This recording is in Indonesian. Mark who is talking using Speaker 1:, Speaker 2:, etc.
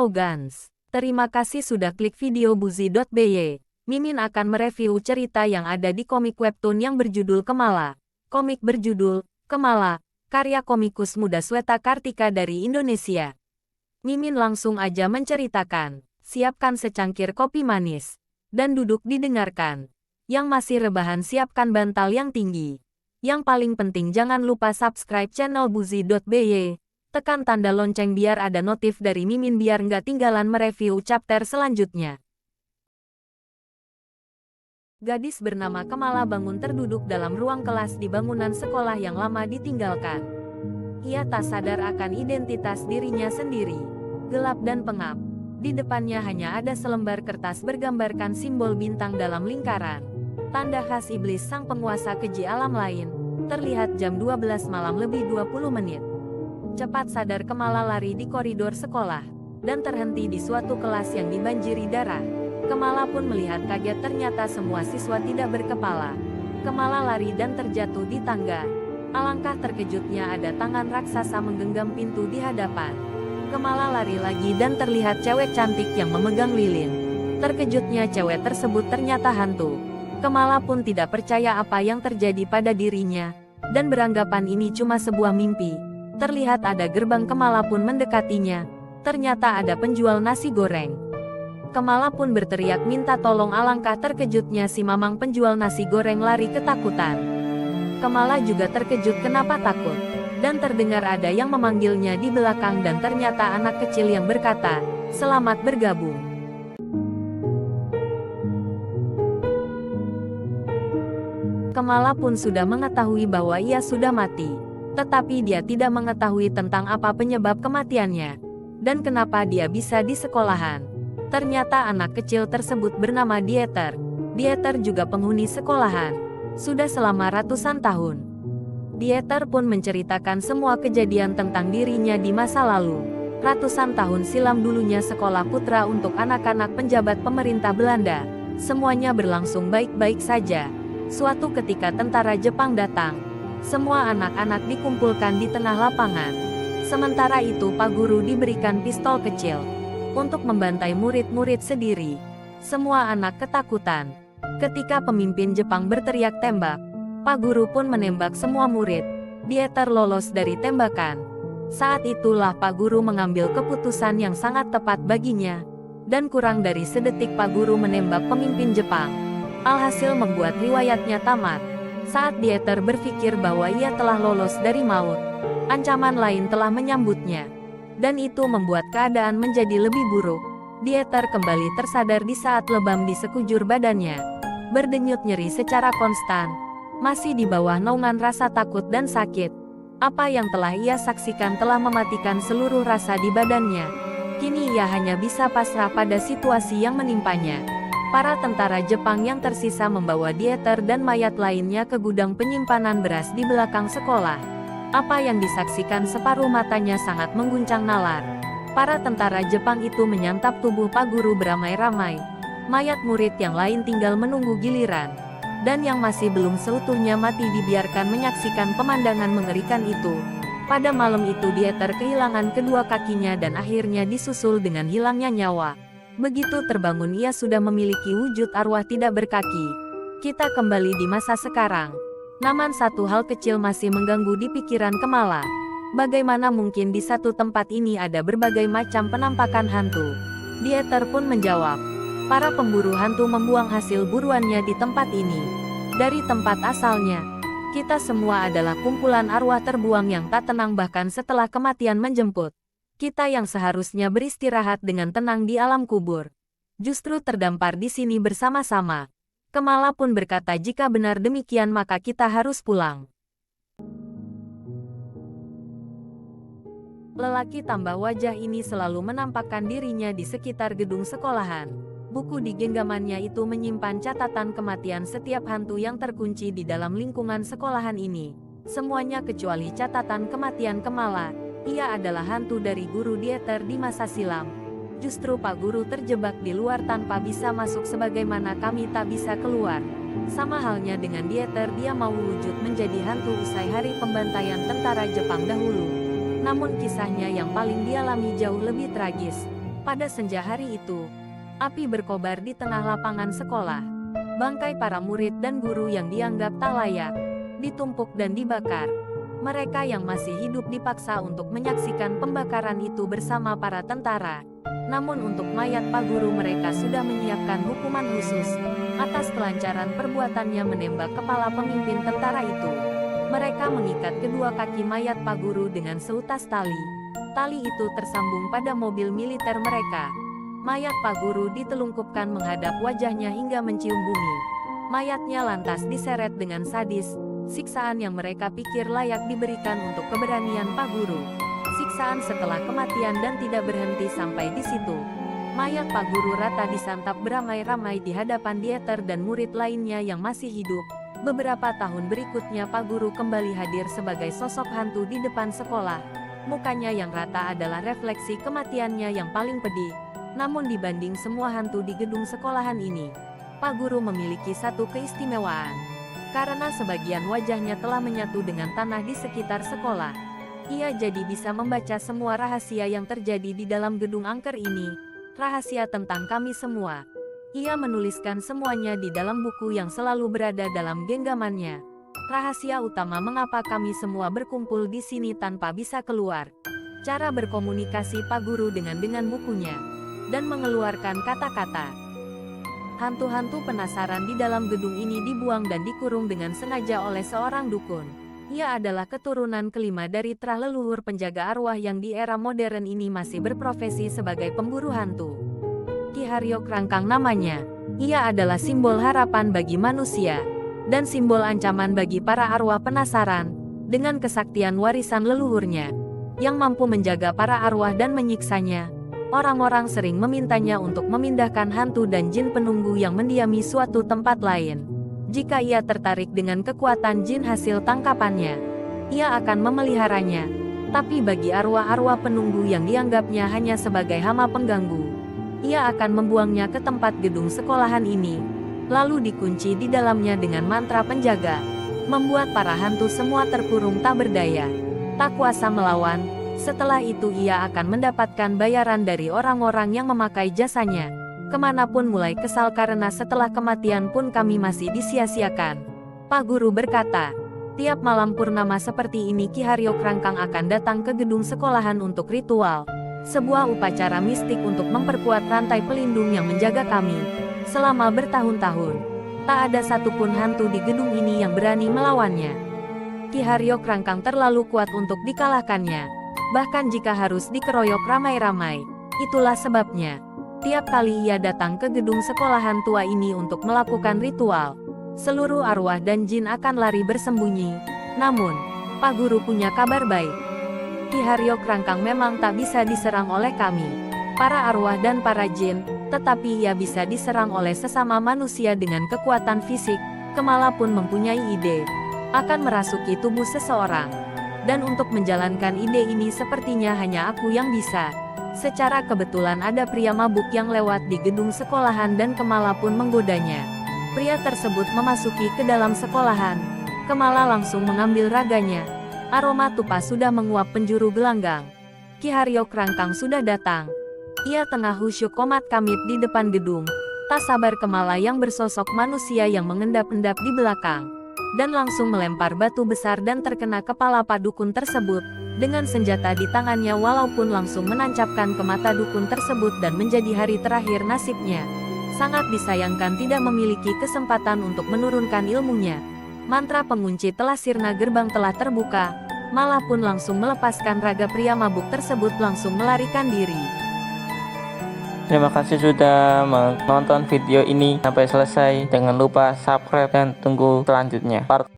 Speaker 1: Halo Gans, terima kasih sudah klik video buzi.by. Mimin akan mereview cerita yang ada di komik webtoon yang berjudul Kemala. Komik berjudul Kemala, karya komikus muda Sweta Kartika dari Indonesia. Mimin langsung aja menceritakan. Siapkan secangkir kopi manis dan duduk didengarkan. Yang masih rebahan siapkan bantal yang tinggi. Yang paling penting jangan lupa subscribe channel buzi.by. Tekan tanda lonceng biar ada notif dari Mimin biar nggak tinggalan mereview chapter selanjutnya. Gadis bernama Kemala bangun terduduk dalam ruang kelas di bangunan sekolah yang lama ditinggalkan. Ia tak sadar akan identitas dirinya sendiri. Gelap dan pengap. Di depannya hanya ada selembar kertas bergambarkan simbol bintang dalam lingkaran. Tanda khas iblis sang penguasa keji alam lain. Terlihat jam 12 malam lebih 20 menit. Cepat sadar Kemala lari di koridor sekolah, dan terhenti di suatu kelas yang dibanjiri darah. Kemala pun melihat kaget ternyata semua siswa tidak berkepala. Kemala lari dan terjatuh di tangga. Alangkah terkejutnya ada tangan raksasa menggenggam pintu di hadapan. Kemala lari lagi dan terlihat cewek cantik yang memegang lilin. Terkejutnya cewek tersebut ternyata hantu. Kemala pun tidak percaya apa yang terjadi pada dirinya, dan beranggapan ini cuma sebuah mimpi. Terlihat ada gerbang. Kemala pun mendekatinya. Ternyata ada penjual nasi goreng. Kemala pun berteriak minta tolong. Alangkah terkejutnya si mamang penjual nasi goreng lari ketakutan. Kemala juga terkejut kenapa takut. Dan terdengar ada yang memanggilnya di belakang dan ternyata anak kecil yang berkata, "Selamat bergabung." Kemala pun sudah mengetahui bahwa ia sudah mati. Tetapi dia tidak mengetahui tentang apa penyebab kematiannya. Dan kenapa dia bisa di sekolahan. Ternyata anak kecil tersebut bernama Dieter. Dieter juga penghuni sekolahan. Sudah selama ratusan tahun. Dieter pun menceritakan semua kejadian tentang dirinya di masa lalu. Ratusan tahun silam dulunya sekolah putra untuk anak-anak penjabat pemerintah Belanda. Semuanya berlangsung baik-baik saja. Suatu ketika tentara Jepang datang. Semua anak-anak dikumpulkan di tengah lapangan. Sementara itu Pak Guru diberikan pistol kecil untuk membantai murid-murid sendiri. Semua anak ketakutan. Ketika pemimpin Jepang berteriak tembak, Pak Guru pun menembak semua murid. Dieter lolos dari tembakan. Saat itulah Pak Guru mengambil keputusan yang sangat tepat baginya. Dan kurang dari sedetik Pak Guru menembak pemimpin Jepang. Alhasil membuat riwayatnya tamat. Saat Dieter berpikir bahwa ia telah lolos dari maut, ancaman lain telah menyambutnya. Dan itu membuat keadaan menjadi lebih buruk. Dieter kembali tersadar di saat lebam di sekujur badannya. Berdenyut nyeri secara konstan. Masih di bawah naungan rasa takut dan sakit. Apa yang telah ia saksikan telah mematikan seluruh rasa di badannya. Kini ia hanya bisa pasrah pada situasi yang menimpanya. Para tentara Jepang yang tersisa membawa Dieter dan mayat lainnya ke gudang penyimpanan beras di belakang sekolah. Apa yang disaksikan separuh matanya sangat mengguncang nalar. Para tentara Jepang itu menyantap tubuh Pak Guru beramai-ramai. Mayat murid yang lain tinggal menunggu giliran. Dan yang masih belum seutuhnya mati dibiarkan menyaksikan pemandangan mengerikan itu. Pada malam itu Dieter kehilangan kedua kakinya dan akhirnya disusul dengan hilangnya nyawa. Begitu terbangun ia sudah memiliki wujud arwah tidak berkaki. Kita kembali di masa sekarang. Namun satu hal kecil masih mengganggu di pikiran Kemala. Bagaimana mungkin di satu tempat ini ada berbagai macam penampakan hantu? Dieter pun menjawab. Para pemburu hantu membuang hasil buruannya di tempat ini. Dari tempat asalnya, kita semua adalah kumpulan arwah terbuang yang tak tenang bahkan setelah kematian menjemput. Kita yang seharusnya beristirahat dengan tenang di alam kubur, justru terdampar di sini bersama-sama. Kemala pun berkata jika benar demikian maka kita harus pulang. Lelaki tambah wajah ini selalu menampakkan dirinya di sekitar gedung sekolahan. Buku di genggamannya itu menyimpan catatan kematian setiap hantu yang terkunci di dalam lingkungan sekolahan ini. Semuanya kecuali catatan kematian Kemala. Ia adalah hantu dari guru Dieter di masa silam. Justru Pak Guru terjebak di luar tanpa bisa masuk sebagaimana kami tak bisa keluar. Sama halnya dengan Dieter, dia mau wujud menjadi hantu usai hari pembantaian tentara Jepang dahulu. Namun kisahnya yang paling dialami jauh lebih tragis. Pada senja hari itu, api berkobar di tengah lapangan sekolah. Bangkai para murid dan guru yang dianggap tak layak ditumpuk dan dibakar. Mereka yang masih hidup dipaksa untuk menyaksikan pembakaran itu bersama para tentara. Namun untuk mayat Pak Guru mereka sudah menyiapkan hukuman khusus atas kelancaran perbuatannya menembak kepala pemimpin tentara itu. Mereka mengikat kedua kaki mayat Pak Guru dengan seutas tali. Tali itu tersambung pada mobil militer mereka. Mayat Pak Guru ditelungkupkan menghadap wajahnya hingga mencium bumi. Mayatnya lantas diseret dengan sadis, siksaan yang mereka pikir layak diberikan untuk keberanian Pak Guru. Siksaan setelah kematian dan tidak berhenti sampai di situ. Mayat Pak Guru rata disantap beramai-ramai di hadapan Dieter dan murid lainnya yang masih hidup. Beberapa tahun berikutnya Pak Guru kembali hadir sebagai sosok hantu di depan sekolah. Mukanya yang rata adalah refleksi kematiannya yang paling pedih. Namun dibanding semua hantu di gedung sekolahan ini, Pak Guru memiliki satu keistimewaan. Karena sebagian wajahnya telah menyatu dengan tanah di sekitar sekolah, ia jadi bisa membaca semua rahasia yang terjadi di dalam gedung angker ini. Rahasia tentang kami semua. Ia menuliskan semuanya di dalam buku yang selalu berada dalam genggamannya. Rahasia utama mengapa kami semua berkumpul di sini tanpa bisa keluar. Cara berkomunikasi Pak Guru dengan bukunya. Dan mengeluarkan kata-kata. Hantu-hantu penasaran di dalam gedung ini dibuang dan dikurung dengan sengaja oleh seorang dukun. Ia adalah keturunan kelima dari terah leluhur penjaga arwah yang di era modern ini masih berprofesi sebagai pemburu hantu. Ki Haryo Krangkang namanya. Ia adalah simbol harapan bagi manusia, dan simbol ancaman bagi para arwah penasaran, dengan kesaktian warisan leluhurnya, yang mampu menjaga para arwah dan menyiksanya. Orang-orang sering memintanya untuk memindahkan hantu dan jin penunggu yang mendiami suatu tempat lain. Jika ia tertarik dengan kekuatan jin hasil tangkapannya, ia akan memeliharanya. Tapi bagi arwah-arwah penunggu yang dianggapnya hanya sebagai hama pengganggu, ia akan membuangnya ke tempat gedung sekolahan ini, lalu dikunci di dalamnya dengan mantra penjaga, membuat para hantu semua terkurung tak berdaya, tak kuasa melawan. Setelah itu ia akan mendapatkan bayaran dari orang-orang yang memakai jasanya. Kemanapun mulai kesal karena setelah kematian pun kami masih disia-siakan. Pak Guru berkata, tiap malam purnama seperti ini Ki Haryo Krangkang akan datang ke gedung sekolahan untuk ritual. Sebuah upacara mistik untuk memperkuat rantai pelindung yang menjaga kami. Selama bertahun-tahun, tak ada satupun hantu di gedung ini yang berani melawannya. Ki Haryo Krangkang terlalu kuat untuk dikalahkannya. Bahkan jika harus dikeroyok ramai-ramai. Itulah sebabnya, tiap kali ia datang ke gedung sekolahan tua ini untuk melakukan ritual, seluruh arwah dan jin akan lari bersembunyi. Namun, Pak Guru punya kabar baik. Ki Haryo Krangkang memang tak bisa diserang oleh kami, para arwah dan para jin, tetapi ia bisa diserang oleh sesama manusia dengan kekuatan fisik. Kemala pun mempunyai ide akan merasuki tubuh seseorang. Dan untuk menjalankan ide ini sepertinya hanya aku yang bisa. Secara kebetulan ada pria mabuk yang lewat di gedung sekolahan dan Kemala pun menggodanya. Pria tersebut memasuki ke dalam sekolahan. Kemala langsung mengambil raganya. Aroma tupa sudah menguap penjuru gelanggang. Ki Haryo Krangkang sudah datang. Ia tengah khusyuk komat kamit di depan gedung. Tak sabar Kemala yang bersosok manusia yang mengendap-endap di belakang. Dan langsung melempar batu besar dan terkena kepala Pak Dukun tersebut, dengan senjata di tangannya walaupun langsung menancapkan ke mata dukun tersebut dan menjadi hari terakhir nasibnya. Sangat disayangkan tidak memiliki kesempatan untuk menurunkan ilmunya. Mantra pengunci telah sirna gerbang telah terbuka, malah pun langsung melepaskan raga pria mabuk tersebut langsung melarikan diri.
Speaker 2: Terima kasih sudah menonton video ini sampai selesai. Jangan lupa subscribe dan tunggu selanjutnya.